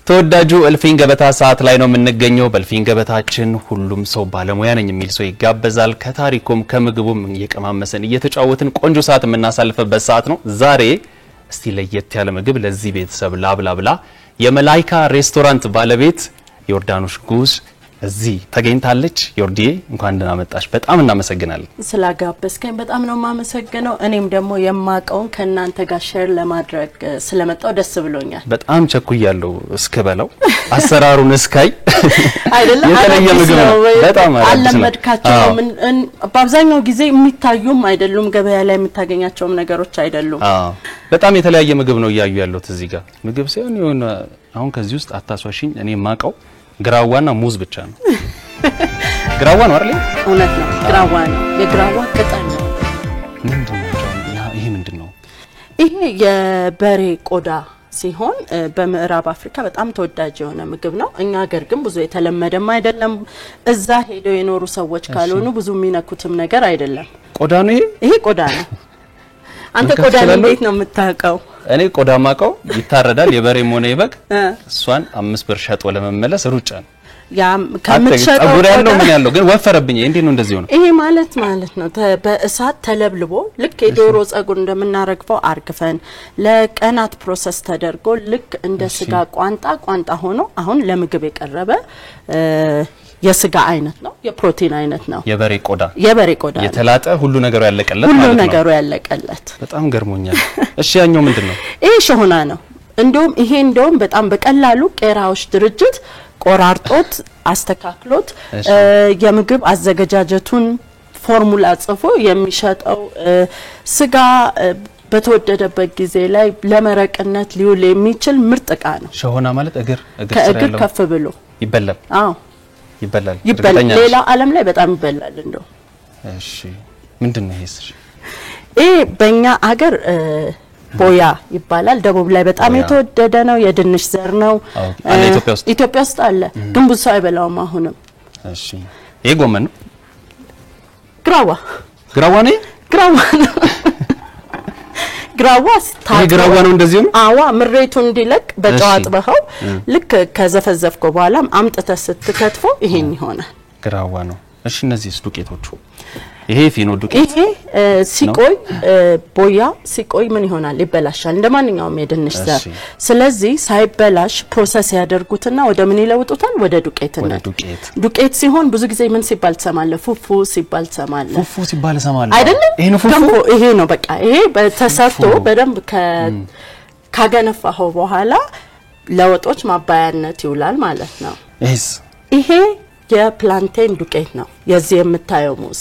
ተወዳጁ እልፍኝ ገበታ ሰዓት ላይ ነው የምንገኘው። በእልፍኝ ገበታችን ሁሉም ሰው ባለሙያ ነኝ የሚል ሰው ይጋበዛል። ከታሪኩም ከምግቡም እየቀማመሰን እየተጫወትን ቆንጆ ሰዓት የምናሳልፈበት ሰዓት ነው። ዛሬ እስቲ ለየት ያለ ምግብ ለዚህ ቤተሰብ ላብላብላ የመላይካ ሬስቶራንት ባለቤት ዮርዳኖስ ጉስ እዚህ ተገኝታለች። ዮርዲዬ እንኳን ደህና መጣሽ። በጣም እናመሰግናለን ስላጋበዝከኝ። በጣም ነው ማመሰግነው። እኔም ደግሞ የማቀውን ከናንተ ጋር ሼር ለማድረግ ስለመጣው ደስ ብሎኛል። በጣም ቸኩያለሁ እስከበለው አሰራሩን እስካይ አይደለም የተለየ ምግብ ነው። በጣም አለመድካቸው በአብዛኛው ጊዜ የሚታዩም አይደሉም፣ ገበያ ላይ የምታገኛቸው ነገሮች አይደሉም። በጣም የተለያየ ምግብ ነው ያዩ ያሉት እዚህ ጋር ምግብ ሳይሆን የሆነ አሁን ከዚህ ውስጥ አታሷሽኝ እኔ ማቀው ግራዋና ሙዝ ብቻ ነው። ግራዋ ነው አይደል? እውነት ነው፣ ግራዋ ነው። የግራዋ ቅጠል ነው። ምንድነው ይሄ? ምንድነው ይሄ? የበሬ ቆዳ ሲሆን በምዕራብ አፍሪካ በጣም ተወዳጅ የሆነ ምግብ ነው። እኛ ሀገር ግን ብዙ የተለመደም አይደለም። እዛ ሄደው የኖሩ ሰዎች ካልሆኑ ብዙ የሚነኩትም ነገር አይደለም። ቆዳ ነው ይሄ? ይሄ ቆዳ ነው። አንተ ቆዳ እንዴት ነው የምታውቀው? እኔ ቆዳ ማቀው ይታረዳል የበሬም ሆነ ይበቅ እሷን 5 ብር ሸጦ ለመመለስ ሩጫ ነው። ያ ከመሸጠው ቆዳ ያለው ምን ያለው ግን ወፈረብኝ። እንዴ ነው እንደዚህ ሆነ? ይሄ ማለት ነው በእሳት ተለብልቦ ልክ የዶሮ ጸጉር እንደምናረግፈው አርግፈን ለቀናት ፕሮሰስ ተደርጎ ልክ እንደ ስጋ ቋንጣ ሆኖ አሁን ለምግብ የቀረበ የስጋ አይነት ነው፣ የፕሮቲን አይነት ነው። የበሬ ቆዳ የተላጠ ሁሉ ነገሩ ያለቀለት ማለት ነው። ሁሉ ነገሩ ያለቀለት በጣም ገርሞኛል። እሺ ያኛው ምንድነው? ይሄ ሾሆና ነው። እንደውም በጣም በቀላሉ ቄራዎች ድርጅት ቆራርጦት አስተካክሎት የምግብ አዘገጃጀቱን ፎርሙላ ጽፎ የሚሸጠው ስጋ በተወደደበት ጊዜ ላይ ለመረቅነት ሊውል የሚችል ምርጥ ዕቃ ነው። ሾሆና ማለት እግር ከእግር ከፍ ብሎ ይበላል። አዎ ይበላል። ሌላ ዓለም ላይ በጣም ይበላል እንደው። እሺ ምንድነው ይሄስ? ይሄ በእኛ አገር ቦያ ይባላል። ደቡብ ላይ በጣም የተወደደ ነው። የድንች ዘር ነው። ኢትዮጵያ ውስጥ አለ ግን ብዙ ሰው አይበላውም አሁንም። እሺ ይሄ ጎመን ነው? ግራዋ ነው? ግራዋ ነው እንደዚህ ነው? አዋ ምሬቱ እንዲለቅ በጨው አጥበኸው ልክ ከዘፈዘፍከው በኋላ አምጥተህ ስትከትፈው ይሄን ይሆናል። ግራዋ ነው። እሺ እነዚህስ ዱቄቶቹ? ይሄ ፊኖ ዱቄት ይሄ ሲቆይ ቦያ ሲቆይ ምን ይሆናል? ይበላሻል እንደማንኛውም የድንች ዘር። ስለዚህ ሳይበላሽ ፕሮሰስ ያደርጉትና ወደ ምን ይለውጡታል? ወደ ዱቄትነት። ዱቄት ሲሆን ብዙ ጊዜ ምን ሲባል ተሰማለ? ፉፉ ሲባል ተሰማለ። ፉፉ ሲባል ተሰማለ አይደለም? ይሄ ነው ፉፉ። ይሄ ነው በቃ። ይሄ በተሰርቶ በደንብ ካገነፋው በኋላ ለወጦች ማባያነት ይውላል ማለት ነው። ይሄ የፕላንቴን ዱቄት ነው። የዚህ የምታየው ሙዝ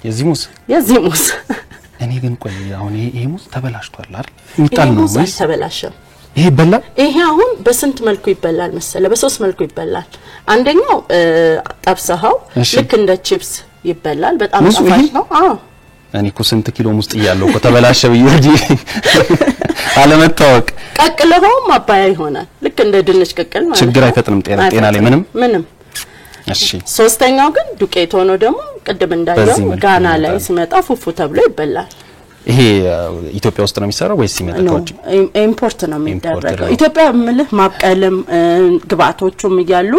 የዚህ ሙዝ እኔ ግን ቆይ አሁን ይሄ ሙዝ ተበላሽቷል አይደል? እንጣል ነው ወይስ ተበላሸ? ይሄ ይበላል። ይሄ አሁን በስንት መልኩ ይበላል መሰለ? በ3 መልኩ ይበላል። አንደኛው ጠብሰው ልክ እንደ ቺፕስ ይበላል። በጣም ጣፋጭ ነው። አዎ እኔ እኮ ስንት ኪሎ ሙዝ ጥያለሁ እኮ ተበላሸ ብዬ አለመታወቅ። ቀቅለውም ማባያ ይሆናል ልክ እንደ ድንች ቅቅል ማለት ነው። ችግር አይፈጥንም ጤና ላይ ምንም። እሺ ሶስተኛው ግን ዱቄት ሆኖ ደግሞ ቅድም እንዳየው ጋና ላይ ሲመጣ ፉፉ ተብሎ ይበላል። ይሄ ኢትዮጵያ ውስጥ ነው የሚሰራው ወይስ ሲመጣ ከውጭ? ኢምፖርት ነው የሚደረገው። ኢትዮጵያ ምልህ ማብቀልም ግብአቶቹም ይያሉ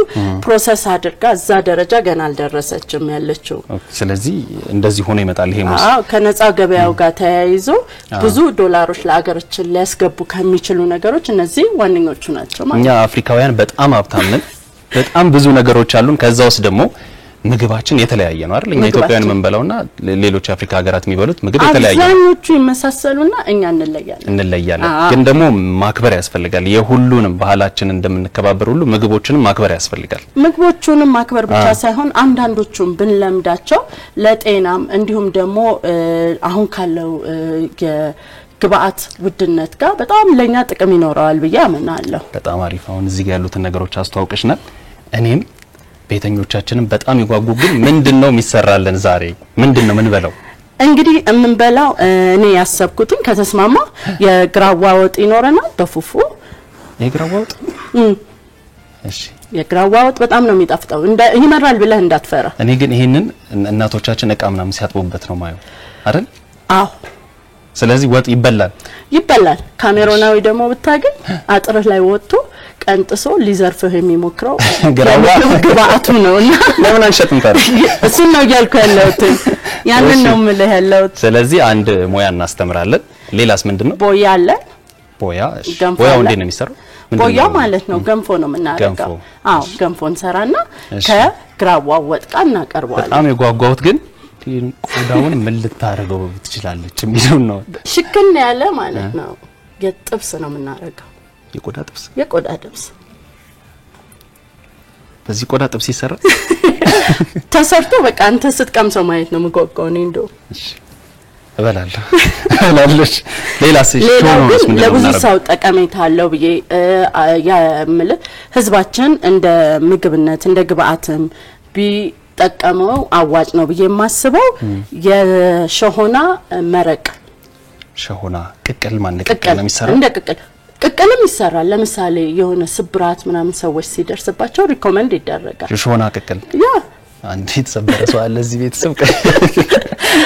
ፕሮሰስ አድርጋ እዛ ደረጃ ገና አልደረሰችም ያለችው። ስለዚህ እንደዚህ ሆኖ ይመጣል ይሄ ሙዝ። ከነፃ ገበያው ጋር ተያይዞ ብዙ ዶላሮች ለአገራችን ሊያስገቡ ከሚችሉ ነገሮች እነዚህ ዋነኞቹ ናቸው ማለት። እኛ አፍሪካውያን በጣም ሀብታም ነን። በጣም ብዙ ነገሮች አሉን። ከዛውስ ደግሞ ምግባችን የተለያየ ነው አይደል? እኛ ኢትዮጵያውያን መንበላውና ሌሎች አፍሪካ ሀገራት የሚበሉት ምግብ የተለያየ ነው። አብዛኞቹ ይመሳሰሉና እኛ እንለያለን። ግን ደግሞ ማክበር ያስፈልጋል። የሁሉንም ባህላችን እንደምንከባበር ሁሉ ምግቦችንም ማክበር ያስፈልጋል። ምግቦቹንም ማክበር ብቻ ሳይሆን አንዳንዶቹም ብንለምዳቸው ለጤናም እንዲሁም ደግሞ አሁን ካለው ግብአት ውድነት ጋር በጣም ለኛ ጥቅም ይኖራል ብዬ አምናለሁ። በጣም አሪፍ። አሁን እዚህ ጋር ያሉት ነገሮች አስተዋውቀሽናል። እኔም ቤተኞቻችንን በጣም ይጓጉ። ግን ምንድነው የሚሰራልን ዛሬ? ምንድነው ምን በለው? እንግዲህ የምንበላው እኔ ያሰብኩትን ከተስማማ የግራዋ ወጥ ይኖረናል በፉፉ። የግራዋ ወጥ? እሺ የግራዋ ወጥ በጣም ነው የሚጣፍጠው። ይመራል ብለህ እንዳትፈራ። እኔ ግን ይሄንን እናቶቻችን እቃ ምናምን ሲያጥቡበት ነው ማየው አይደል? አዎ ስለዚህ ወጥ ይበላል። ካሜሮናዊ ደግሞ ብታገኝ አጥርህ ላይ ወጥቶ ቀንጥሶ ሊዘርፍህ የሚሞክረው ግራዋ ግብአቱ ነውና ለምን አንሸጥም ታዲያ? እሱ ነው ያልኩ ያለሁት ያንን ነው የምልህ ያለሁት። ስለዚህ አንድ ሙያ እናስተምራለን። ሌላስ ምንድነው? ቦያ አለ። ቦያ ቦያው እንዴት ነው የሚሰራው? ቦያ ማለት ነው ገንፎ ነው የምናደርገው። አዎ ገንፎ እንሰራና ከግራዋው ወጥ ጋር እናቀርበዋለን። በጣም የጓጓሁት ግን ቆዳውን ምን ልታረገው ትችላለች የሚለው ነው። ሽክን ያለ ማለት ነው። የጥብስ ነው የምናደርገው። የቆዳ ጥብስ በዚህ ቆዳ ጥብስ ይሰራል ተሰርቶ በቃ አንተ ስትቀምሰው ማየት ነው የምጓጓው እኔ እንደው። እሺ እበላለሽ። ሌላስ ሾኖስ ምን ለብዙ ሰው ጠቀሜታ አለው ብዬ ያምልህ ህዝባችን እንደ ምግብነት እንደ ግብአትም ቢጠቀመው አዋጭ ነው ብዬ የማስበው የሸሆና መረቅ። ሸሆና ቅቅል ማለት ቅቅል ነው የሚሰራው። እንደ ቅቅልም ይሰራል። ለምሳሌ የሆነ ስብራት ምናምን ሰዎች ሲደርስባቸው ሪኮመንድ ይደረጋል የሸሆና ቅቅል። ያ አንዴ ተሰበረ ሰው አለ እዚህ ቤተሰብ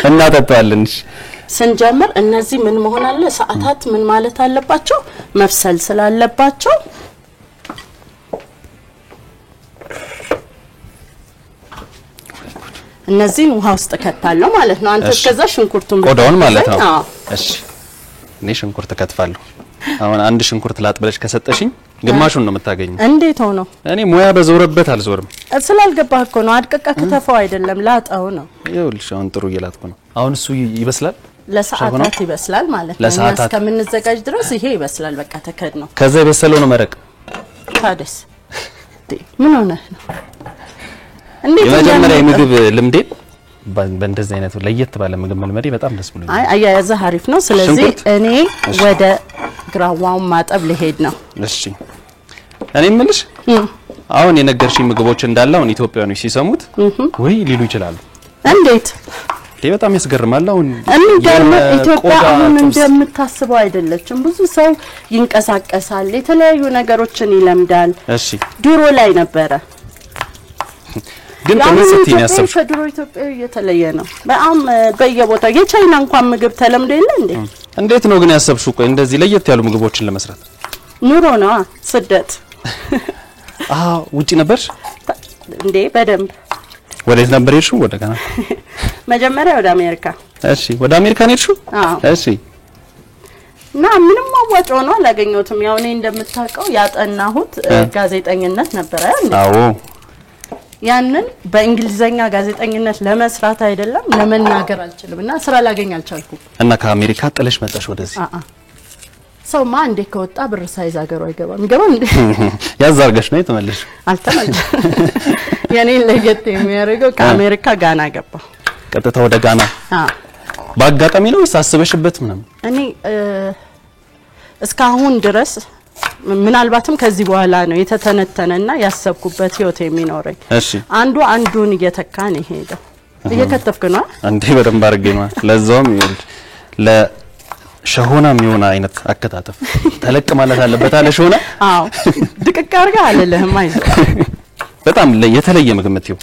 እናጠጣዋለን። ስንጀምር እነዚህ ምን መሆን አለ ሰዓታት ምን ማለት አለባቸው መፍሰል ስላለባቸው እነዚህን ውሃ ውስጥ ከተታለው ማለት ነው። አንተ ከዛ ሽንኩርቱን ቆዳውን ማለት ነው። እሺ እኔ ሽንኩርት ከትፋለሁ። አሁን አንድ ሽንኩርት ላጥብለሽ ከሰጠሽኝ ግማሹን ነው የምታገኘው። እንዴት ሆኖ? እኔ ሙያ በዞረበት አልዞርም። ስላልገባህ እኮ ነው። አድቀቃ ከተፋው አይደለም ላጣው ነው። ይኸውልሽ አሁን ጥሩ እየላጥኩ ነው። አሁን እሱ ይበስላል። ለሰዓታት ይበስላል ማለት ነው። እኛ እስከምንዘጋጅ ድረስ ይሄ ይበስላል። በቃ ተከድ ነው። ከዛ የበሰለው ነው መረቅ። ታደስ ምን ሆነ ነው? እንዴት የመጀመሪያ የምግብ ልምዴ በእንደዚህ አይነት ለየት ባለ ምግብ መልመዴ በጣም ደስ ብሎኛል። አያያዘ አሪፍ ነው። ስለዚህ እኔ ወደ ግራዋው ማጠብ ልሄድ ነው። እሺ እኔ ምንልሽ አሁን የነገርሽኝ ምግቦች እንዳለ አሁን ኢትዮጵያውያኖች ሲሰሙት ወይ ሊሉ ይችላሉ። እንዴት በጣም ያስገርማል። አሁን ኢትዮጵያ አሁን እንደምታስበው አይደለችም። ብዙ ሰው ይንቀሳቀሳል፣ የተለያዩ ነገሮችን ይለምዳል። እሺ ድሮ ላይ ነበረ ግን ከመሰጥኝ ያሰብሽ ድሮ ኢትዮጵያ የተለየ ነው። በጣም በየቦታው የቻይና እንኳን ምግብ ተለምዶ የለ እንዴ? እንዴት ነው ግን ያሰብሽው? ቆይ እንደዚህ ለየት ያሉ ምግቦችን ለመስራት ኑሮ ነው ስደት። ውጪ ነበርሽ እንዴ? በደንብ። ወዴት ነበር የሄድሽው? ወደ ካናዳ? መጀመሪያ ወደ አሜሪካ። እሺ ወደ አሜሪካ ነው የሄድሽው? እሺ እና ምንም አዋጭ ሆኖ አላገኘሁትም። ያው እኔ እንደምታውቀው ያጠናሁት ጋዜጠኝነት ነበር አይደል? አዎ ያንን በእንግሊዘኛ ጋዜጠኝነት ለመስራት አይደለም ለመናገር አልችልምና ስራ ላገኝ አልቻልኩም። እና ከአሜሪካ ጥለሽ መጣሽ ወደዚህ? ሰውማ እንዴ ከወጣ ብር ሳይዝ ሀገሩ አይገባም። ይገባል እንዴ? ያዛርገሽ ነው የተመለሽ? አልተመለስኩም። የኔን ለየት የሚያደርገው ከአሜሪካ ጋና ገባ። ቀጥታ ወደ ጋና? በአጋጣሚ ነው አስበሽበት ምናምን? እኔ እስካሁን ድረስ ምናልባትም ከዚህ በኋላ ነው የተተነተነና ያሰብኩበት ህይወት የሚኖረኝ። እሺ አንዱ አንዱን እየተካን ይሄዳል። እየከተፍክ ነው አንዴ በደንብ አድርጌ ነው ለዛውም ለሸሆና የሚሆን አይነት አከታተፍ ተለቅ ማለት አለበት አለ ሸሆና። አዎ ድቅቅ አድርጋ አለለህም አይዞህ። በጣም የተለየ ምግብ ምትዩ?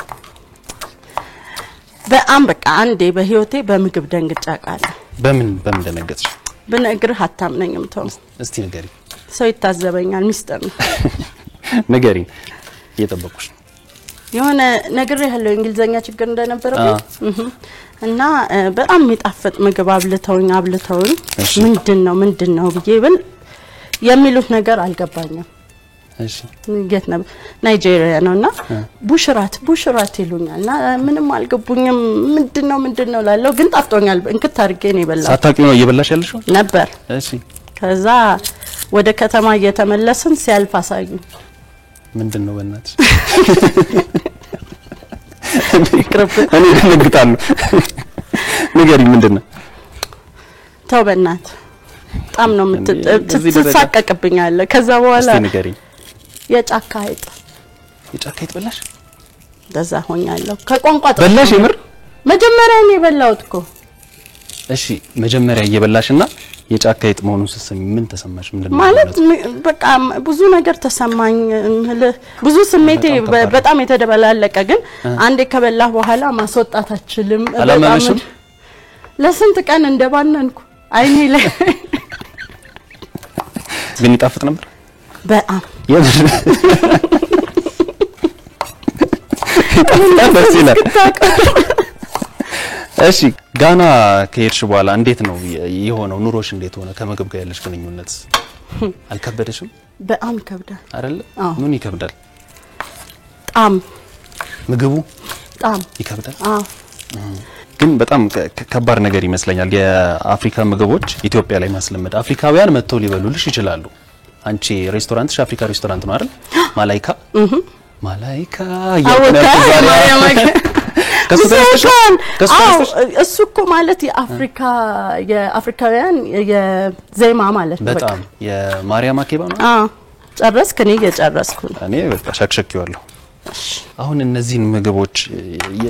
በጣም በቃ አንዴ በህይወቴ በምግብ ደንግጫ ቃለ። በምን ደነገጥሽ? ብነግርህ አታምነኝም። ተው እስቲ ንገሪ። ሰው ይታዘበኛል። ሚስጥር ነው። ንገሪ። እየጠበቁሽ ነው። የሆነ ነግሬ ያለው እንግሊዘኛ ችግር እንደነበረብኝ እና በጣም የሚጣፍጥ ምግብ አብልተውኝ ምንድነው ብዬ ብል የሚሉት ነገር አልገባኝም። እሺ የት ነው? ናይጄሪያ ነውና ቡሽራት ይሉኛልና ምንም አልገቡኝም። ምንድነው ላለው ግን ጣፍጦኛል። እንክት አድርጌ ነው የበላው። ሳታውቂው ነው እየበላሽ ያለሽው ነበር? እሺ ከዛ ወደ ከተማ እየተመለስን ሲያልፍ አሳዩኝ። ምንድነው በእናትሽ? እኔ ደንግጣለሁ። ንገሪኝ ምንድነው? ተው በእናት በጣም ነው የምትሳቀቅብኛለህ። ከዛ በኋላ እስቲ ንገሪኝ። የጫካ አይጥ በላሽ? ደዛ ሆኛለሁ። ከቋንቋ በላሽ? የምር መጀመሪያ ነው የበላሁት እኮ። እሺ መጀመሪያ እየበላሽና የጫካ አይጥ መሆኑን ስትሰሚ ምን ተሰማሽ? ምንድነው ማለት? በቃ ብዙ ነገር ተሰማኝ። ብዙ ስሜቴ በጣም የተደበላለቀ ግን አንዴ ከበላህ በኋላ ማስወጣት አትችልም። በጣም ለስንት ቀን እንደባነንኩ አይኔ ላይ። ግን ይጣፍጥ ነበር? በጣም እሺ ጋና ከሄድሽ በኋላ እንዴት ነው የሆነው? ኑሮሽ እንዴት ሆነ? ከምግብ ጋር ያለሽ ግንኙነት አልከበደሽም? በጣም ይከብዳል አይደል? ምን ይከብዳል? ጣም ምግቡ ጣም ይከብዳል። ግን በጣም ከባድ ነገር ይመስለኛል የአፍሪካ ምግቦች ኢትዮጵያ ላይ ማስለመድ። አፍሪካውያን መጥተው ሊበሉልሽ ይችላሉ። አንቺ ሬስቶራንትሽ አፍሪካ ሬስቶራንት ነው አይደል? ማላይካ ማላይካ እሱ እኮ ማለት የአፍሪካውያን የዜማ ማለት ነው። በጣም የማርያም አኬባ ነው። ጨረስክ? እኔ እየጨረስኩ ነው። እኔ በቃ ሸክሸኪዋለሁ። አሁን እነዚህን ምግቦች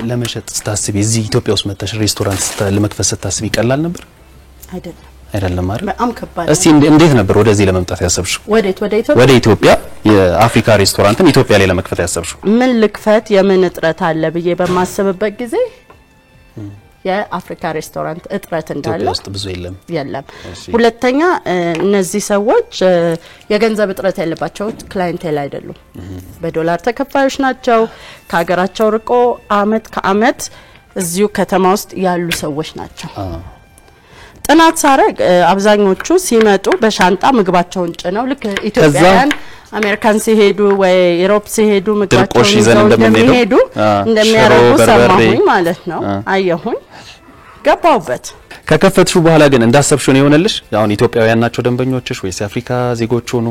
ለመሸጥ ስታስቢ እዚህ ኢትዮጵያ ውስጥ መተሽ ሬስቶራንት ለመክፈት ስታስቢ ቀላል ነበር? አይደለም አይደል? በጣም ከባድ። እስቲ እንዴት ነበር ወደዚህ ለመምጣት ያሰብሽው? ወደ ኢትዮጵያ የአፍሪካ ሬስቶራንትን ኢትዮጵያ ላይ ለመክፈት ያሰብሽው? ምን ልክፈት የምን እጥረት አለ ብዬ በማሰብበት ጊዜ የአፍሪካ ሬስቶራንት እጥረት እንዳለ ኢትዮጵያ ውስጥ ብዙ የለም። ሁለተኛ እነዚህ ሰዎች የገንዘብ እጥረት ያለባቸው ክላይንቴል አይደሉም። በዶላር ተከፋዮች ናቸው። ከሀገራቸው ርቆ አመት ከአመት እዚሁ ከተማ ውስጥ ያሉ ሰዎች ናቸው። ጥናት ሳረግ አብዛኞቹ ሲመጡ በሻንጣ ምግባቸውን ጭነው ልክ ኢትዮጵያውያን አሜሪካን ሲሄዱ ወይ ዩሮፕ ሲሄዱ ምግባቸውን ይዘው እንደሚያረጉ ሰማሁኝ ማለት ነው። አየሁኝ፣ ገባሁበት። ከከፈትሹ በኋላ ግን እንዳሰብሽው ነው የሆነልሽ? አሁን ኢትዮጵያውያን ናቸው ደንበኞችሽ ወይስ የአፍሪካ ዜጎች ሆኑ?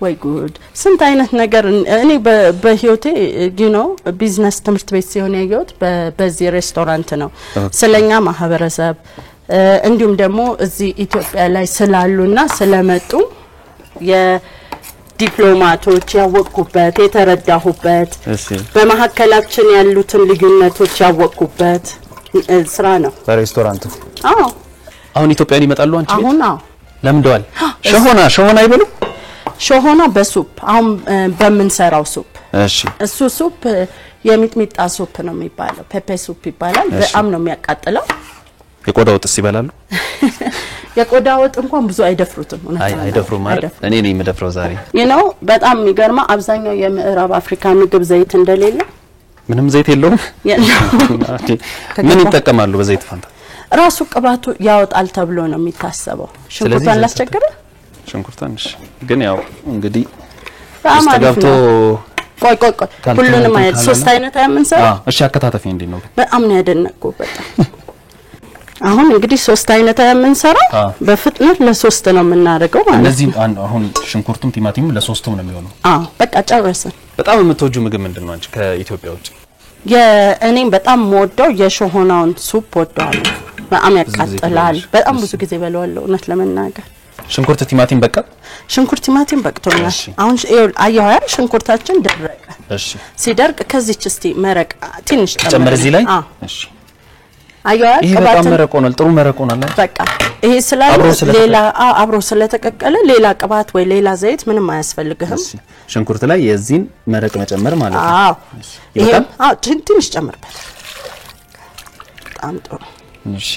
ወይ ጉድ! ስንት አይነት ነገር እኔ በህይወቴ ቢዝነስ ትምህርት ቤት ሲሆን ያየሁት በዚህ ሬስቶራንት ነው። ስለኛ ማህበረሰብ እንዲሁም ደግሞ እዚህ ኢትዮጵያ ላይ ስላሉና ስለመጡ የዲፕሎማቶች ያወቁበት የተረዳሁበት በመሐከላችን ያሉትን ልዩነቶች ያወቁበት ስራ ነው በሬስቶራንቱ። አሁን ኢትዮጵያን ይመጣሉ አንቺ ቤት? አሁን ለምደዋል። ሾሆና ይበሉ። ሾሆና በሱፕ አሁን በመንሰራው ሱፕ። እሺ እሱ ሱፕ የሚጥሚጣ ሱፕ ነው የሚባለው። ፔፔ ሱፕ ይባላል። በጣም ነው የሚያቃጥለው። የቆዳ ወጥስ ይበላሉ? የቆዳ ወጥ እንኳን ብዙ አይደፍሩትም። አይደፍሩም ማለት እኔ ነኝ የምደፍረው ዛሬ። በጣም የሚገርማ አብዛኛው የምዕራብ አፍሪካ ምግብ ዘይት እንደሌለ። ምንም ዘይት የለውም? ምን ይጠቀማሉ በዘይት ፋንታ? ራሱ ቅባቱ ያወጣል ተብሎ ነው የሚታሰበው። ሽንኩርቷን ላስቸግረ? ሽንኩርቷን ግን ያው እንግዲህ ተስተጋብቶ ቆይ ሁሉንም አይደል ሶስት አይነት ያምንሰራ። እሺ አከታተፊ እንዴት ነው? በጣም ነው ያደነቀው በጣም። አሁን እንግዲህ ሶስት አይነት ያምንሰራ በፍጥነት ለሶስት ነው የምናደርገው ማለት ነው። እነዚህ አሁን ሽንኩርቱም ቲማቲሙም ለሶስቱም ነው የሚሆነው? በቃ ጨረስን። በጣም የምትወጂው ምግብ ምንድነው አንቺ ከኢትዮጵያ ውጪ? እኔም በጣም ወደው የሾሆናውን ሱፕ ወደዋለሁ። በጣም ያቃጥላል። በጣም ብዙ ጊዜ በለዋለሁ እውነት ለመናገር። ሽንኩርት ቲማቲም በቃ? ሽንኩርት ቲማቲም በቅቶኛል። አሁን አየሁ ሽንኩርታችን ደረቀ። እሺ ሲደርቅ ከዚህች እስቲ መረቅ ትንሽ ጨምር እዚህ ላይ። እሺ አየሁ ቅባት መረቅ ሆኗል። ጥሩ መረቅ ሆኗል። በቃ ይሄ ስላለ ሌላ አብሮ ስለተቀቀለ ሌላ ቅባት ወይ ሌላ ዘይት ምንም አያስፈልግህም። ሽንኩርት ላይ የዚህን መረቅ መጨመር ማለት ነው። ይሄም ትንሽ ጨምርበት። በጣም ጥሩ። እሺ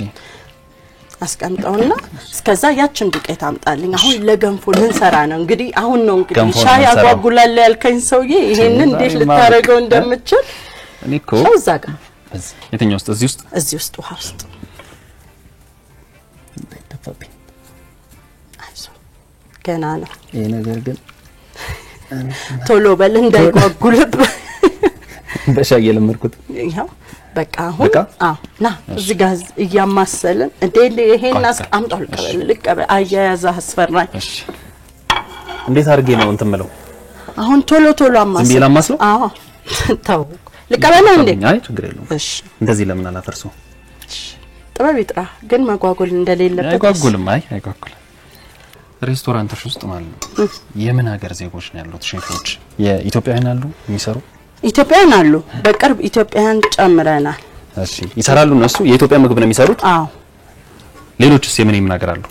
አስቀምጠውና እስከዛ ያችን ዱቄት አምጣልኝ። አሁን ለገንፎ ልንሰራ ነው እንግዲህ። አሁን ነው እንግዲህ ሻይ አጓጉላል ያልከኝ ሰውዬ ይሄንን እንዴት ልታረገው እንደምትችል እኔ እኮ እዛ ጋር የትኛው ውስጥ? እዚህ ውስጥ ውሃ ውስጥ እንዳይተፋብኝ። አይዞህ ገና ነው ይሄ ነገር ግን ቶሎ በል እንዳይጓጉልብ። በሻይ የለመድኩት ይሄው በቃ አሁን ና እዚህ ጋር እያማሰልን ይሄን አስቀምጣው ልቀበል። አያያዛ አስፈራኝ። እሺ እንዴት አድርጌ ነው እንትን ምለው? አሁን ቶሎ አማስል። ዝም ብዬ አማስለው? ተው ልቀበል እንዴ? አይ ችግር የለውም። እሺ እንደዚህ ለምን አላፈርሰው? ጥበብ ይጥራ ግን መጓጎል እንደሌለበት። አይጓጉልም። አይጓጉልም። ሬስቶራንቶች ውስጥ ማለት ነው የምን ሀገር ዜጎች ነው ያሉት ሼፎች? የኢትዮጵያውያን አሉ የሚሰሩ? ኢትዮጵያውያን አሉ። በቅርብ ኢትዮጵያውያን ጨምረናል። እሺ ይሰራሉ እነሱ? የኢትዮጵያ ምግብ ነው የሚሰሩት? አዎ። ሌሎችስ የምን ሀገር አሉ?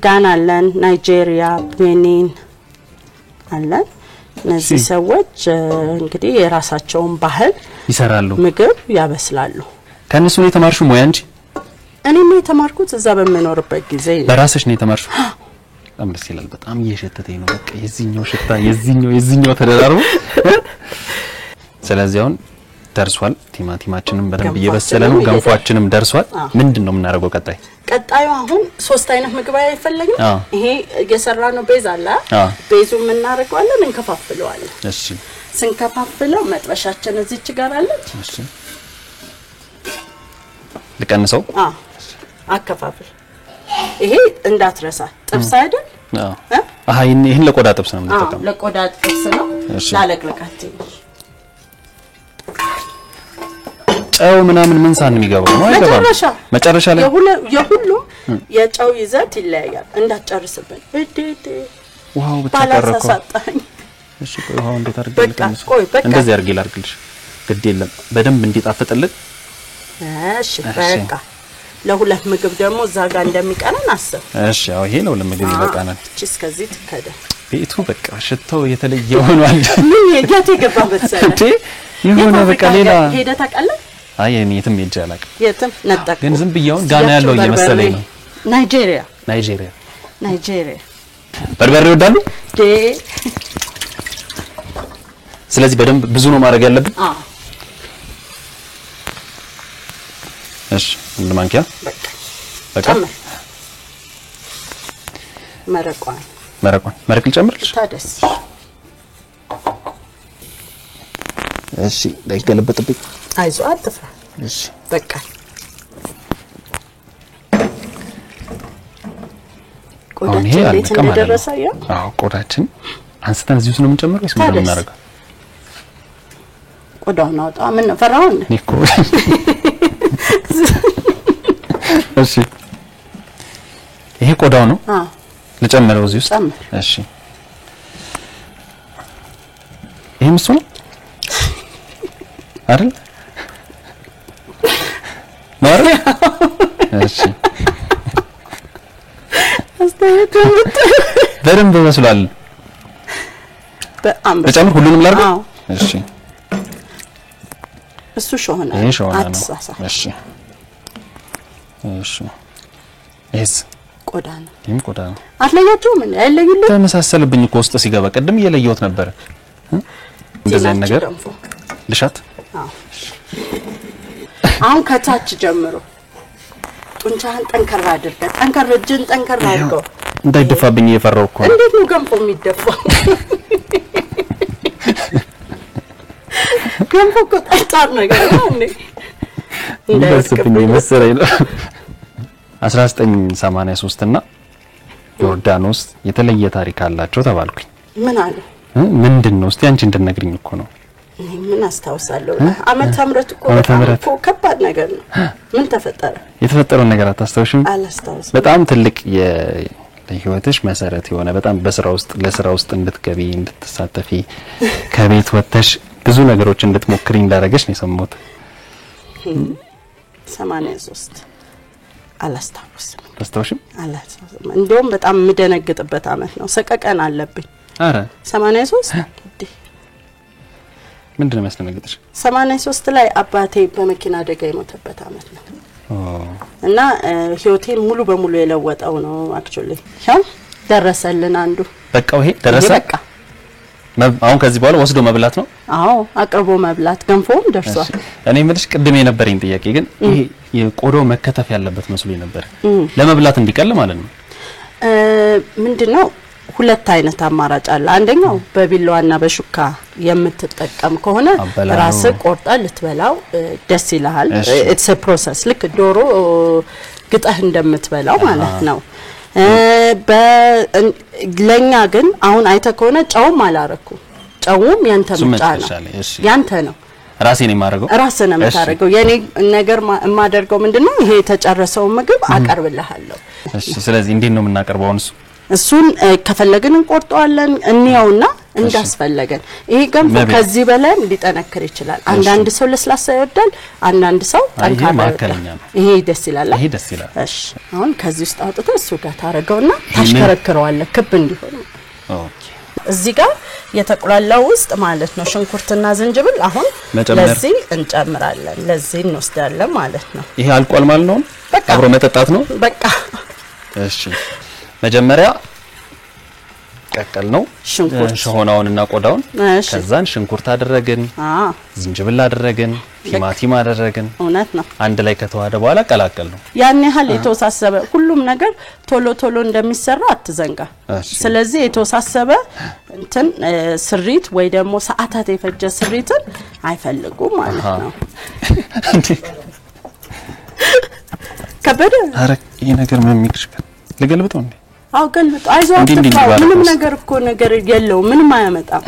ጋና አለን፣ ናይጄሪያ፣ ቤኒን አለን። እነዚህ ሰዎች እንግዲህ የራሳቸውን ባህል ይሰራሉ፣ ምግብ ያበስላሉ። ከነሱ ነው የተማርሽው ሙያ እንጂ? እኔም የተማርኩት እዛ በመኖርበት ጊዜ። በራስሽ ነው የተማርሽው? በጣም ደስ ይላል። በጣም እየሸተተኝ ነው። በቃ የዚህኛው ሽታ የዚህኛው ተደራርቦ ስለዚህ አሁን ደርሷል። ቲማቲማችንም በደንብ እየበሰለ ነው። ገንፏችንም ደርሷል። ምንድነው የምናደርገው ቀጣይ? ቀጣዩ አሁን 3 አይነት ምግብ አይፈልግም። ይሄ እየሰራነው ቤዝ አለ። ቤዙ ምን እናደርገዋለን? እንከፋፍለዋለን። እሺ ስንከፋፍለው መጥበሻችን እዚች ጋር አለች። እሺ ልቀንሰው? አከፋፍል። ይሄ እንዳትረሳ ጥብስ አይደል? ይሄን ለቆዳ ጥብስ ነው የምንጠቀመው። ለቆዳ ጥብስ ነው። ላለቅልቃችሁ ጨው ምናምን ምን ሳን የሚገባው ነው አይገባም? መጨረሻ ላይ የሁሉም የጨው ይዘት ይለያያል። እንዳትጨርስብን እዴት ዋው በተቀረቀ እሺ ዋው እንዴት አድርገህ እንደዚህ አድርጌ ላድርግልሽ ግድ የለም በደንብ እንዲጣፍጥልኝ እሺ በቃ ለሁለት ምግብ ደግሞ እዛ ጋር እንደሚቀረን አስብ እሺ ያው ይሄ ነው ለምግብ ይበቃናል እቺ እስከዚህ ትከደ ቤቱ በቃ ሽታው የተለየ ሆኗል ምን የት የገባ መሰለህ እንዴ የሆነ በቃ ሌላ ሄደ ታውቃለህ አይ እኔ የትም ሄጄ አላውቅም የትም ነጠቅ ግን ዝም ብያውን ጋና ያለው እየመሰለኝ ነው ናይጄሪያ በርበሬ ይወዳሉ ስለዚህ በደንብ ብዙ ነው ማድረግ ያለብን እሺ እንደ ማንኪያ በቃ መረቅ ልጨምርልሽ ታደስ እሺ ላይገለበጥብኝ አይዞህ አትፍራ እሺ በቃ ቆዳችን እንዴት እንደደረሰ ያ ቆዳችን አንስተን እዚህ ውስጥ ነው የምንጨምረው ወይስ ምንድነው የምናደርገው ቆዳውን አውጣ ምን ፈራውን ኒኮ እሺ ይሄ ቆዳው ነው ልጨምረው እዚህ ውስጥ እሺ ይሄ ምሱ ነው አይደል ማር እሺ በደንብ መስሏል በጨምር ሁሉንም ላድርግ እሺ እሱ ሾህና አትሳሳ እሺ እሺ እስ ቆዳ ነው ይሄም ቆዳ ነው አትለያቸውም እንዴ አይለዩልኝ ተመሳሰለብኝ እኮ ውስጥ ሲገባ ቀደም እየለየሁት ነበር እንደዚህ አይነት ነገር ልሻት አሁን ከታች ጀምሮ ጡንቻህን ጠንከር አድርገህ እጅን ጠንከር አድርገው እንዳይደፋብኝ እየፈራሁ እኮ እንዴት ነው ገንፎ የሚደፋው ገንፎ እኮ ጠጣር ነገር ነው እንዴ እንደዚህ መሰለኝ ነው 1983 እና ዮርዳኖስ የተለየ ታሪክ አላቸው ተባልኩኝ ምን አለ ምንድነው እስቲ አንቺ እንድነግሪኝ እኮ ነው ምን አስተዋውሳለሁ አመት አምረት እኮ ከባድ ነገር ነው ምን ተፈጠረ የተፈጠረውን ነገር አታስተውሽም አላስተውስም በጣም ትልቅ ለህይወትሽ መሰረት የሆነ በጣም ለስራ ውስጥ እንድትገቢ እንድትሳተፊ ከቤት ወጥተሽ ብዙ ነገሮች እንድትሞክሪ እንዳደረገሽ ነው የሰማሁት 83 አላስተውስም አታስተውሽም አላስተውስም እንደውም በጣም የምደነግጥበት አመት ነው ሰቀቀን አለብኝ አረ 83 ምንድነው የሚያስደነግጥሽ 83 ላይ አባቴ በመኪና አደጋ የሞተበት አመት ነው እና ህይወቴን ሙሉ በሙሉ የለወጠው ነው አክቹሊ ሻም ደረሰልን አንዱ በቃው ይሄ ደረሰ በቃ አሁን ከዚህ በኋላ ወስዶ መብላት ነው አዎ አቅርቦ መብላት ገንፎም ደርሷል እኔ ምልሽ ቅድም የነበረኝ ጥያቄ ግን ይሄ የቆዳው መከተፍ ያለበት መስሎኝ ነበር ለመብላት እንዲቀል ማለት ነው ምንድነው ሁለት አይነት አማራጭ አለ አንደኛው በቢላዋና በሹካ የምትጠቀም ከሆነ ራስ ቆርጣ ልትበላው ደስ ይላል ኢትስ አ ፕሮሰስ ልክ ዶሮ ግጣህ እንደምትበላው ማለት ነው ለኛ ግን አሁን አይተ ከሆነ ጫውም አላረኩ ጫውም ያንተ ምርጫ ነው ያንተ ነው ራሴን የማደርገው ራስን የምታደርገው የኔ ነገር የማደርገው ምንድነው ይሄ የተጨረሰው ምግብ አቀርብልሃለሁ እሺ ስለዚህ እንዴት ነው የምናቀርበው እሱን ከፈለግን እንቆርጠዋለን እንየውና እንዳስፈለገን ይሄ ገንፎ ከዚህ በላይ ሊጠነክር ይችላል አንዳንድ ሰው ለስላሳ ይወዳል አንዳንድ ሰው ጠንካራ ይወዳል ይሄ ደስ ይላል እሺ አሁን ከዚህ ውስጥ አውጥተህ እሱ ጋር ታረጋውና ታሽከረክረዋለህ ክብ እንዲሆን ኦኬ እዚህ ጋር የተቆላላው ውስጥ ማለት ነው ሽንኩርትና ዝንጅብል አሁን ለዚህ እንጨምራለን ለዚህ እንወስዳለን ማለት ነው ይሄ አልቋል ማለት ነው አብሮ መጠጣት ነው በቃ እሺ መጀመሪያ ቀቀል ነው ሽንኩርት ሸሆናውንና ቆዳውን እሺ ከዛን ሽንኩርት አደረግን ዝንጅብል አደረግን ቲማቲም አደረግን እውነት ነው አንድ ላይ ከተዋደ በኋላ ቀላቀል ነው ያን ያህል የተወሳሰበ ሁሉም ነገር ቶሎ እንደሚሰራ አትዘንጋ ስለዚህ የተወሳሰበ እንትን ስሪት ወይ ደግሞ ሰዓታት የፈጀ ስሪትን አይፈልጉም ማለት ነው ከበደ አረ ይሄ ነገር ምን የሚክሽከ ለገልብጠው እንዴ አው ገልብጥ አይዞህ አትፋው ምንም ነገር እኮ ነገር የለው ምንም አያመጣም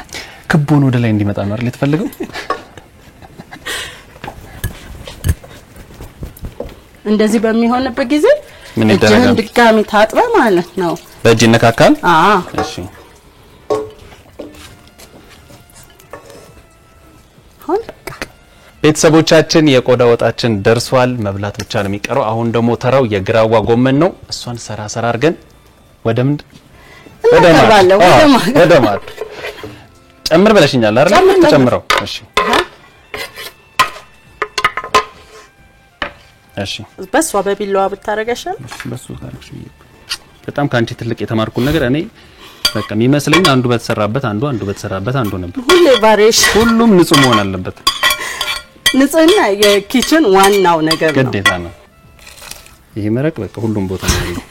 ክቦን ወደ ላይ እንዲመጣ ነው አይደል የተፈልገው እንደዚህ በሚሆንበት ጊዜ እጅህን ድጋሚ ታጥበ ማለት ነው በእጅ ነካካል እሺ ቤተሰቦቻችን የቆዳ ወጣችን ደርሷል መብላት ብቻ ነው የሚቀረው አሁን ደግሞ ተራው የግራዋ ጎመን ነው እሷን ሰራ አድርገን ወደ ማር ጨምር በለሽኛል አይደል ተጨምረው እሺ በሷ በቢላዋ ብታረጋሻል በሱ ታረክሽ በጣም ካንቺ ትልቅ የተማርኩን ነገር እኔ በቃ የሚመስለኝ አንዱ በተሰራበት አንዱ ነበር ሁሌ ባሬሽ ሁሉም ንጹህ መሆን አለበት ንጽህና የኪችን ዋናው ነገር ነው ግዴታ ነው ይሄ መረቅ በቃ ሁሉም ቦታ ነው ያለው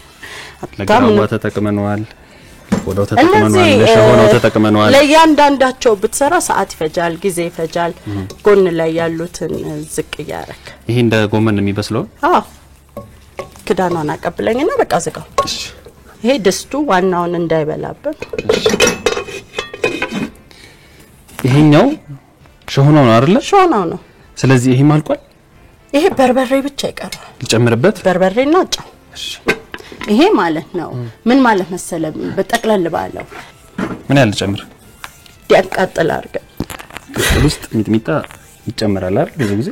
ለግራዋ ተጠቅመናል ወዳው ተጠቅመናል ለሸሆነው ተጠቅመናል ለያንዳንዳቸው ብትሰራ ሰዓት ይፈጃል ጊዜ ይፈጃል ጎን ላይ ያሉትን ዝቅ ያረክ ይሄ እንደ ጎመን የሚበስለው ክዳኗን አቀብለኝና በቃ ዝጋው እሺ ይሄ ድስቱ ዋናውን እንዳይበላብን ይሄኛው ሸሆነው ነው አይደል ሸሆነው ነው ስለዚህ ይሄ ማልቋል ይሄ በርበሬ ብቻ ይቀራል ልጨምርበት በርበሬና ጫው እሺ ይሄ ማለት ነው ምን ማለት መሰለም በጠቅለል ባለው ምን ያህል ጨምር ያቃጥል አርገ ውስጥ ሚጥሚጣ ይጨመራል አይደል ብዙ ጊዜ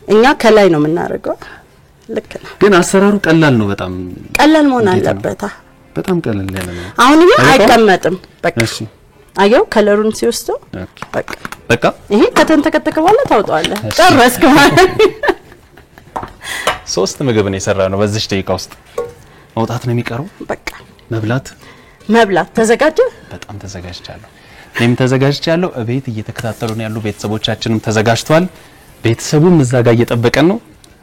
እኛ ከላይ ነው የምናረገው ልክ ነው ግን አሰራሩ ቀላል ነው በጣም ቀላል መሆን አለበት በጣም ቀላል ያለ ነው አሁን ይሄ አይቀመጥም በቃ እሺ አየው ከለሩን ሲወስደው በቃ ይሄ ከተንተከተከ በኋላ ታውጣዋለህ ጨረስክ ማለት ሶስት ምግብ ነው የሰራነው በዚህ ደቂቃ ውስጥ መውጣት ነው የሚቀረው በቃ መብላት ተዘጋጀ በጣም ተዘጋጅቻለሁ እኔም ተዘጋጅቻለሁ እቤት እየተከታተሉ ነው ያሉ ቤተሰቦቻችንም ተዘጋጅቷል ቤተሰቡም እዛ ጋር እየጠበቀን ነው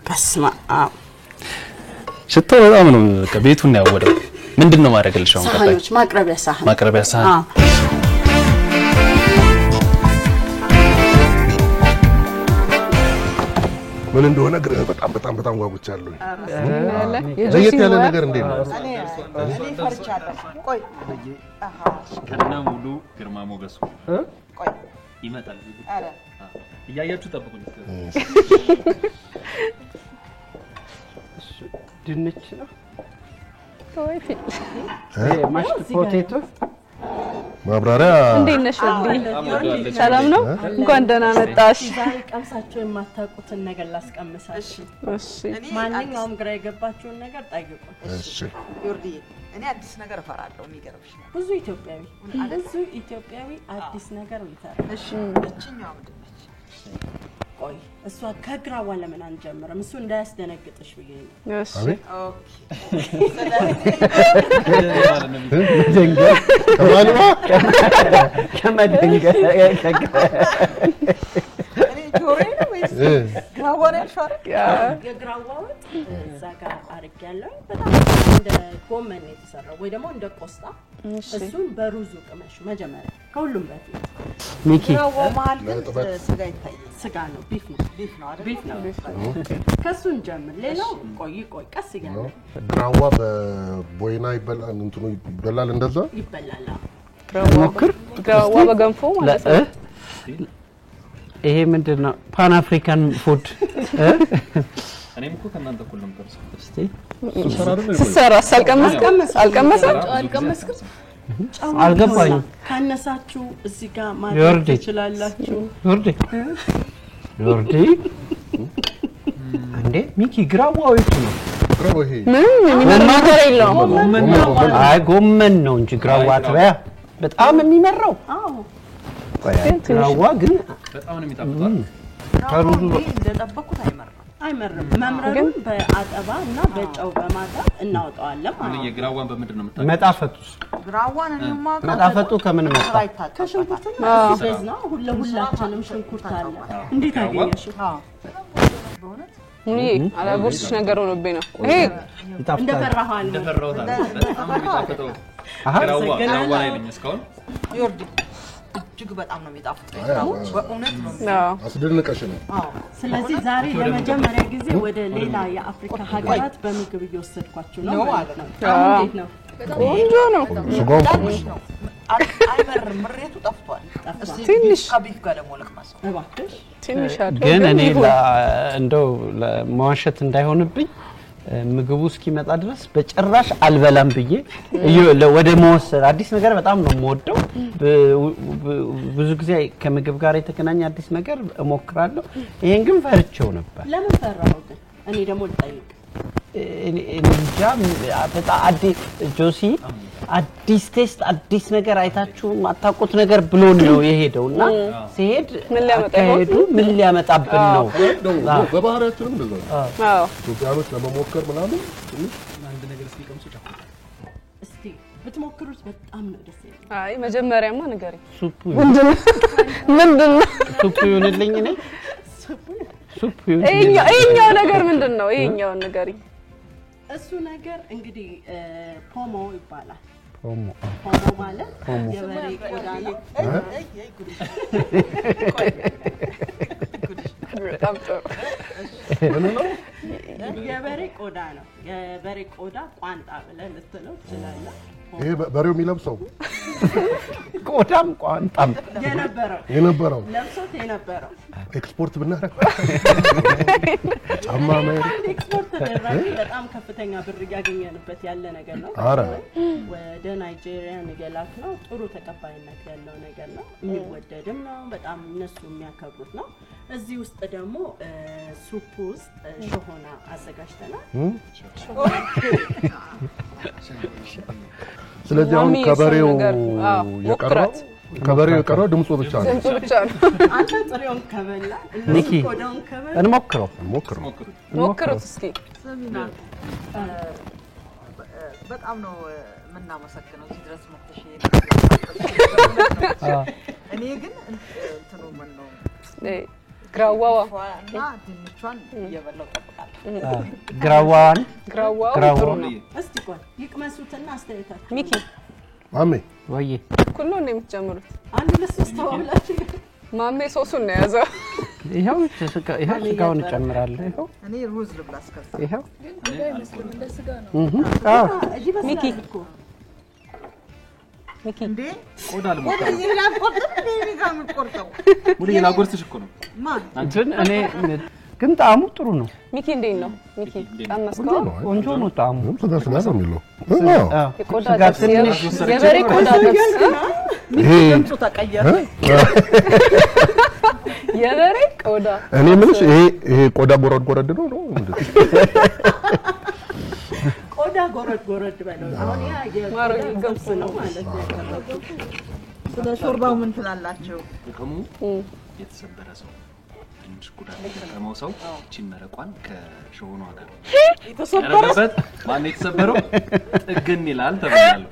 በስማ ሽታው በጣም ነው በቃ ቤቱን ነው ያወደው ምንድነው ማድረግልሽ አሁን ቀጣይ ሳህኖች ማቅረቢያ ሳህን ምን እንደሆነ በጣም ጓጉቻለሁ ለየት ያለ ነገር እንዴ ነው እኔ ፈርቻለሁ ቆይ ከና ሙሉ ግርማ ሞገሱ ቆይ ይመጣል አረ እያያችሁ ጠብቁኝ ድንች ነው ወይ ማሽት ፖቴቶ ማብራሪያ እንዴት ነሽ ሰላም ነው እንኳን ደህና መጣሽ ዛሬ ቀምሳችሁ የማታውቁትን ነገር ላስቀምሳችሁ እሺ ማንኛውም ግራ የገባችሁን ነገር ጠይቁ እሺ ዮርዲ እኔ አዲስ ነገር እፈራለሁ የሚገርምሽ ብዙ ኢትዮጵያዊ አዲስ ነገር ይፈራል እሺ እቺኛው ምንድነች ቆይ እሷ ከግራዋ ለምን አንጀምርም እሱ እንዳያስደነግጥሽ ብዬ ነው እሺ ኦኬ ከመደንገጥ እኔ ጆሬ ነው ወይስ ግራዋ ነው ያልሻል የግራዋ ወጥ እዛ ጋር አርጋለሁ በጣም እንደ ጎመን የተሰራው ወይ ደግሞ እንደ ቆስጣ እሱን በሩዙ ቅመሽ መጀመሪያ ከሁሉም በፊት ሚኪ ግራዋ መሃል ግን ስጋ ይታያል ስጋ ነው ቢፍ ነው አይደል ቢፍ ነው ከሱን ጀምር ሌላው ቆይ ቀስ ይላል ግራዋ በቦይና ይበላል እንደዛ ይበላል ግራዋ በገንፎ ማለት ነው ይሄ ምንድነው ፓን አፍሪካን ፉድ እኔም እኮ ከናንተ እኩል ነው የምቀርሰው እስቲ ስሰራ አልቀመስክም አልገባኝም ካነሳችሁ እዚህ ጋር ማለት ትችላላችሁ ዮርዲ እንዴ ሚኪ ግራዋው እሱ ነው ግራዋ ይሄ ምን ነገር የለውም አይ ጎመን ነው እንጂ ግራዋ ተበያ በጣም የሚመራው ግራዋ ግን በጣም ነው የሚጣፍጠው ከሩዙ እንደጠበቁት አይመርም መምረሩን በአጠባ እና በጨው በማጣ እናወጣዋለን ማለት ነው የግራዋን በምንድን ነው የምታውቀው መጣፈጡስ ግራዋን እንማካ መጣፈጡ ከምን መጣ? ከሽንኩርትና ዘይት ነው ሁላችንም ሽንኩርት አለ እንዴት አገኘሽው እኔ አላጎርስሽ ነገር ሆነብኝ ነው ይሄ እንደፈራሃል በጣም የሚጣፍጠው ግራዋ አይደለም እስካሁን ይወርድ እጅግ በጣም ነው የሚጣፍጠው በእውነት ነው አስደንቀሽ ነው ስለዚህ ዛሬ ለመጀመሪያ ጊዜ ወደ ሌላ የአፍሪካ ሀገራት በምግብ እየወሰድኳችሁ ነው ማለት ነው እንዴት ነው ቆንጆ ነው ትንሽ ነው አይመርም ምሬቱ ጠፍቷል ትንሽ ከቢፍ ጋር ደግሞ ለቅማሰው እባክሽ ትንሽ አድርገን ግን እኔ እንደው ለማዋሸት እንዳይሆንብኝ ምግቡ እስኪመጣ ድረስ በጭራሽ አልበላም ብዬ ወደ መወሰድ አዲስ ነገር በጣም ነው የምወደው ብዙ ጊዜ ከምግብ ጋር የተገናኘ አዲስ ነገር እሞክራለሁ ይሄን ግን ፈርቼው ነበር ለምን ፈራው ግን እኔ ደግሞ ልጠይቅ እንጃ በጣም አዲስ ጆሲ አዲስ ቴስት አዲስ ነገር አይታችሁ ማታውቁት ነገር ብሎ ነው የሄደውና ሲሄድ ምን ሊያመጣብን ነው በባህሪያችንም እንደዛ አዎ ኢትዮጵያኖች ለመሞከር ምናምን አንድ ነገር እስኪቀምሱ እስቲ ብትሞክሩት በጣም ነው ደስ ይላል አይ መጀመሪያማ ንገሪ ሱፑ ምንድነው ሱፑ ይሁንልኝ እኔ ሱፑ ይሄኛው ነገር ምንድነው ይሄኛው ንገሪ እሱ ነገር እንግዲህ ፖሞ ይባላል ፖሞ ማለት የበሬ ቆዳ ነው በጣም ጥሩ የበሬ ቆዳ ነው የበሬ ቆዳ ቋንጣ ብለን ልትለው ትችላለህ ይሄ በሬው የሚለብሰው ቆዳም ቋንጣም የነበረው ለብሶት የነበረው ኤክስፖርት ብናረግ አማማይ ኤክስፖርት ተደረገ በጣም ከፍተኛ ብር ያገኘንበት ያለ ነገር ነው አረ ወደ ናይጄሪያ ንገላክ ነው ጥሩ ተቀባይነት ያለው ነገር ነው የሚወደድም ነው በጣም እነሱ የሚያከብሩት ነው እዚህ ውስጥ ደግሞ ሱፕ ውስጥ ሾሆና አዘጋጅተናል ስለዚህ አሁን ከበሬው የቀረው ድምፁ ብቻ ነው አንተ ጥሬውን ከበላ ኒኪ ቆዳውን ከበላ ሞክሩት እስኪ በጣም ነው የምናመሰግነው እዚህ ድረስ መጥተሽ እኔ ግን እንትኑ ምን ነው ግራዋዋ እና ድንቿን እየበላው ተጠብቃለሁ ግራዋው ጥሩ ነው እስቲ ቆይ ይቅመሱትና አስተያየታችሁ ሚኪ ማሜ ወይ ኩሉ ነው የምትጨምሩት አንድ ለሶስት ተዋብላችሁ ማሜ ሶሱን ነው ያዘው ይሄው ስጋውን ጨምራለሁ ይሄው እኔ ሩዝ ልብላ እስከዛ ይሄው ሚኪ እንዴ ቆዳ ልሞክር ይላ ቆርጥ ምን ጋር የምትቆርጠው ሙሉ የላጎርስሽ እኮ ነው ማን ግን ጣዕሙ ጥሩ ነው ሚኪ እንዴት ነው ሚኪ ቀመስከው ቆንጆ ነው ጣዕሙ ስጋ ነው የሚለው የቆዳ ትንሽ የበሬ ቆዳ ይሄ ድምፁ ተቀየረ የበሬ ቆዳ እኔ ምንሽ ይሄ ቆዳ ጎረድ ነው ቆዳ ጎረድ በለው አሁን ያ የገብስ ነው ማለት ነው ስለ ሾርባው ምን ትላላችሁ ከሙ የተሰበረ ሰው ትንሽ ጉዳት የተቀመው ሰው እቺን መረቋን ከሾሆኗ ጋር የተሰበረበት ማን የተሰበረው ጥግን ይላል ተብሏል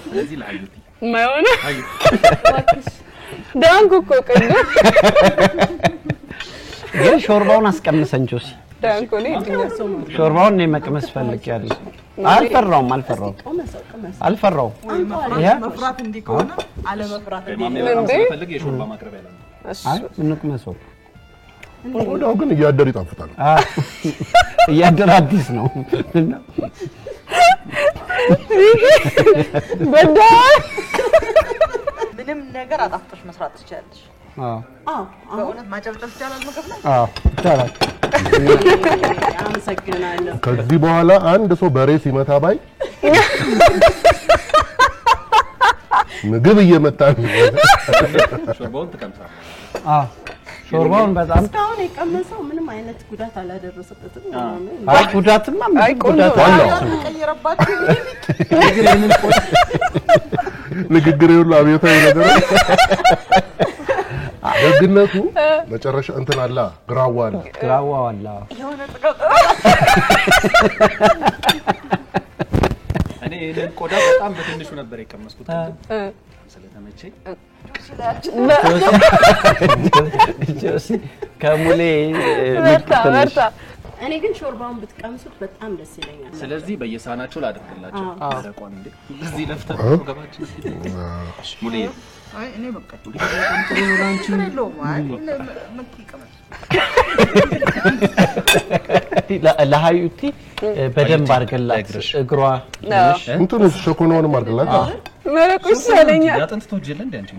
ስለዚህ ላዩት ማይሆነ ዳንኩ እኮ ቀኝ ግን ሾርባውን አስቀምሰን ጆሲ ዳንኩ ነው ሾርባውን ነው መቅመስ ፈልጊያለሁ አልፈራውም ይሄ መፍራት እንዲቆና አለ መፍራት ፈልግ የሾርባ ማቅረቢያ ያለው አይ እንቅመሰው ቆዳው ግን እያደር ይጣፍጣል እያደር አዲስ ነው በዳ ምንም ነገር አጣፍጦሽ መስራት ትችላለሽ በእውነት ማጨብጨብ ይቻላል ምግብ ላይ ይቻላል አመሰግናለሁ ከዚህ በኋላ አንድ ሰው በሬ ሲመታ ባይ ምግብ እየመታ ነው ሾርባውን ተቀምጣ ሾርባውን በጣም እስካሁን የቀመሰው ምንም አይነት ጉዳት አላደረሰበትም አይ ጉዳትማ ጉዳት አለው ተቀየረባችሁ ንግግር ሁሉ አብዮታዊ ነገር ደግነቱ መጨረሻ እንትን አላ ግራዋ የሆነ ጥቅም እኔ ይሄንን ቆዳ በጣም በትንሹ ነበር የቀመስኩት ስለተመቸኝ ከሙሌ መርታ እኔ ግን ሾርባውን ብትቀምሱት በጣም ደስ ይለኛል። ስለዚህ በየሳህናቸው ላድርግላቸው ደረቋን እንዴ እዚህ ለፍተን ገባችን ሙሌ አይ እኔ በቃ ላንቺ ነው መኪ ቀመስ ለሃዩቲ በደንብ አርገላት እግሯ እንትን ሸኮናውን አርገላት መረቁ ይሰለኛል ያጥንት ተወጀለ እንዴ አንቺ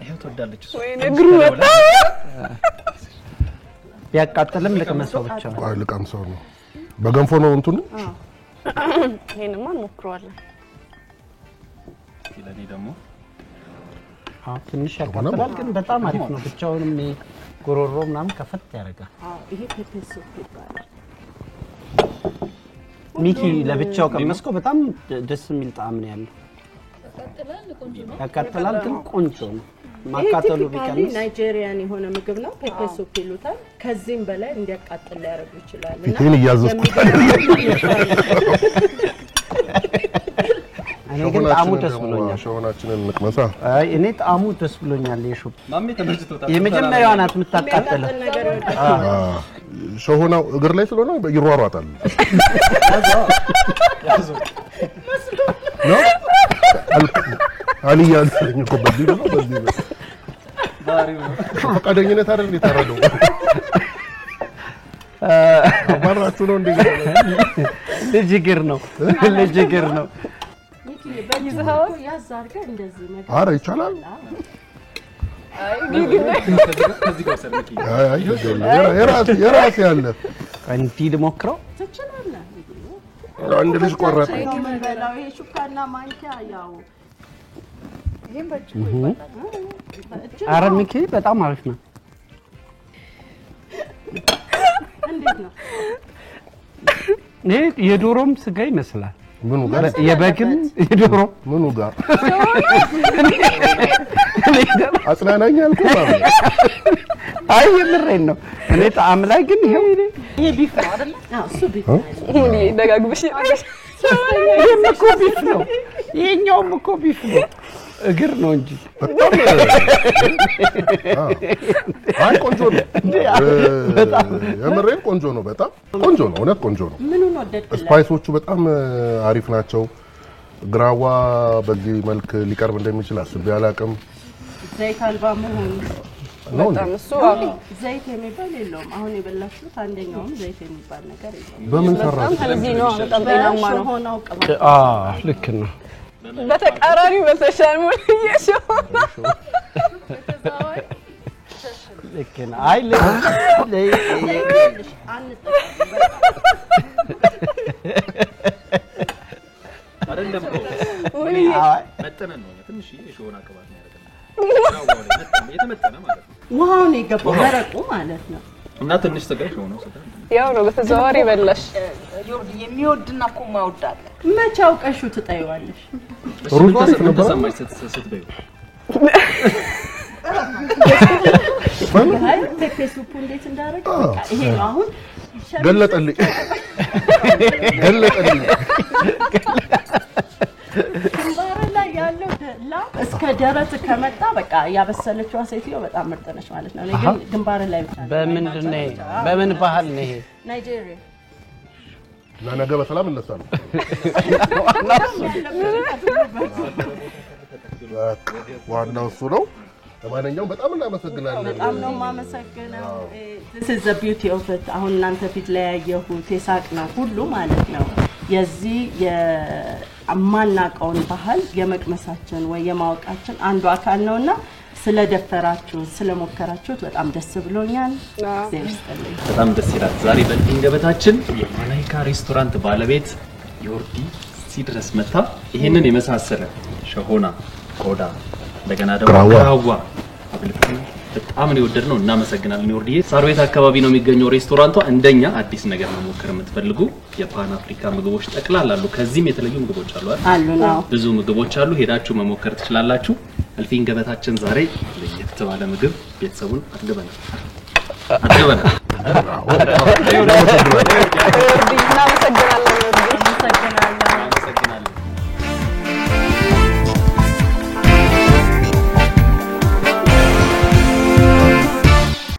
ይሄው ተወዳለች ወይ እግሩ በጣም ቢያቃጥልም ለቀመሰው ብቻ አይ ለቀምሰው ነው በገንፎ ነው እንትኑ ይሄንማ እንሞክረዋለን ለኔ ደግሞ ትንሽ ያቃጥላል ግን በጣም አሪፍ ነው ብቻውንም ጎሮሮ ምናምን ከፈት ያደርጋል ይሄ ፔፔስ ይባላል ሚኪ ለብቻው ቀመስኮ በጣም ደስ የሚል ጣዕም ነው ያለው ያቃጥላል ግን ቆንጆ ነው ማቃጠሉ ቢቀንስ ናይጄሪያን የሆነ ምግብ ነው ፔፔስ ሱፕ ይሉታል ከዚህም በላይ እንዲያቃጥል ሊያደርጉ ይችላል እና ይሄን ያዘዝኩ እኔ ግን ጣዕሙ ደስ ብሎኛል ሸሆናችንን እንቅመሳ አይ እኔ ጣዕሙ ደስ ብሎኛል የሹፕ ማሜ ተመችቶታል የመጀመሪያዋ ናት የምታቃጥለው ሸሆናው እግር ላይ ስለሆነ ይሯሯጣል ነው አልያ አልኝ እኮ በዚህ ነው ፈቃደኝነት አይደል የታረደው አባራቱ ነው እንዴ ልጅግር ነው ይዘው ያዛርገ እንደዚህ ነገር አረ ይቻላል ከዚህ ጋር ሰልኪ አይ የራስ ያለ እንዴ ልሞክረው ትችላለህ አንድ ልጅ ቆረጠ በላው ይሄ ሹካና ማንኪያ ያው ይሄን በጭ አረ ሚኪ በጣም አሪፍ ነው እንዴት ነው ይሄ የዶሮም ስጋ ይመስላል ምኑ ጋር የበግም የዶሮ ምኑ ጋር አጽናናኝ አልኩህ ማለት አይ የምሬን ነው እኔ ጣዕም ላይ ግን ይሄ ቢፍ ነው አይደል እሱ ቢፍ ነው ሙሊ ደጋግብሽ ይሄም እኮ ቢፍ ነው ይሄኛውም እኮ ቢፍ ነው እግር ነው እንጂ አይ ቆንጆ ነው የምሬን ቆንጆ ነው በጣም ቆንጆ ነው እውነት ቆንጆ ነው ምኑን ወደድክላ ስፓይሶቹ በጣም አሪፍ ናቸው ግራዋ በዚህ መልክ ሊቀርብ እንደሚችል አስቤ አላቅም ዘይት አልባ መሆኑ ነው በጣም እሱ ዘይት የሚባል የለውም አሁን የበላችሁት አንደኛውም ዘይት የሚባል ነገር የለውም በምን ሰራ በጣም ሄልዚ ነው በጣም ጤናማ ነው ሆናው ቅባት ልክ ነው በተቃራኒው በተሻለ ሙሉ ይሽው ልክ ነው አይ አይደለም ሙሉ መጠነን ነው ትንሽ የሾና ቅባት ነው ያደረገው የተመጠነ ማለት ነው ውሃውን የገባው ደረቁ ማለት ነው እና ትንሽ ስጋ ሾነው ስጋ ያው ነው በተዘዋዋሪ በላሽ ዮርዲ የሚወድና እኮ ማውዳለ መቼ አውቀሹ ትጠይዋለሽ ሩዝ አሪፍ ነበር ተሰማኝ ስትበዩ አይ ፔፔ ሱፑ እንዴት እንዳደረገ በቃ ይሄ ነው አሁን ገለጠልኝ ግንባር ላይ ያለው ላም እስከ ደረት ከመጣ በቃ ያበሰለችው ሴትዮ በጣም ምርጥ ነች ማለት ነው። እኔ ግን ግንባር ላይ ብቻ በምንድን ነው በምን ባህል ነው ይሄ ናይጄሪያ ለነገ በሰላም እነሳለሁ ዋናው እሱ ነው ለማንኛውም በጣም እናመሰግናለን በጣም ነው የማመሰግነው this is the beauty of it አሁን እናንተ ፊት ላይ ያየሁት የሳቅ ነው ሁሉ ማለት ነው የዚህ የማናቀውን ባህል የመቅመሳችን ወይ የማወቃችን አንዱ አካል ነውና ስለደፈራችሁ ስለሞከራችሁት በጣም ደስ ብሎኛል በጣም ደስ ይላል ዛሬ በልፊን ገበታችን የማላይካ ሬስቶራንት ባለቤት ዮርዲ ሲድረስ መታ ይሄንን የመሳሰለ ሸሆና ቆዳ እንደገና ደግሞ ግራዋ አብልተን በጣም ነው የወደድነው እናመሰግናለን ዮርዲ ሳርቤት አካባቢ ነው የሚገኘው ሬስቶራንቷ እንደኛ አዲስ ነገር መሞከር የምትፈልጉ የፓን አፍሪካ ምግቦች ጠቅላላሉ ከዚህም የተለዩ ምግቦች አሉ አሉና ብዙ ምግቦች አሉ ሄዳችሁ መሞከር ትችላላችሁ እልፊን ገበታችን ዛሬ ለየት ባለ ምግብ ቤተሰቡን አጥግበናል እናመሰግናለን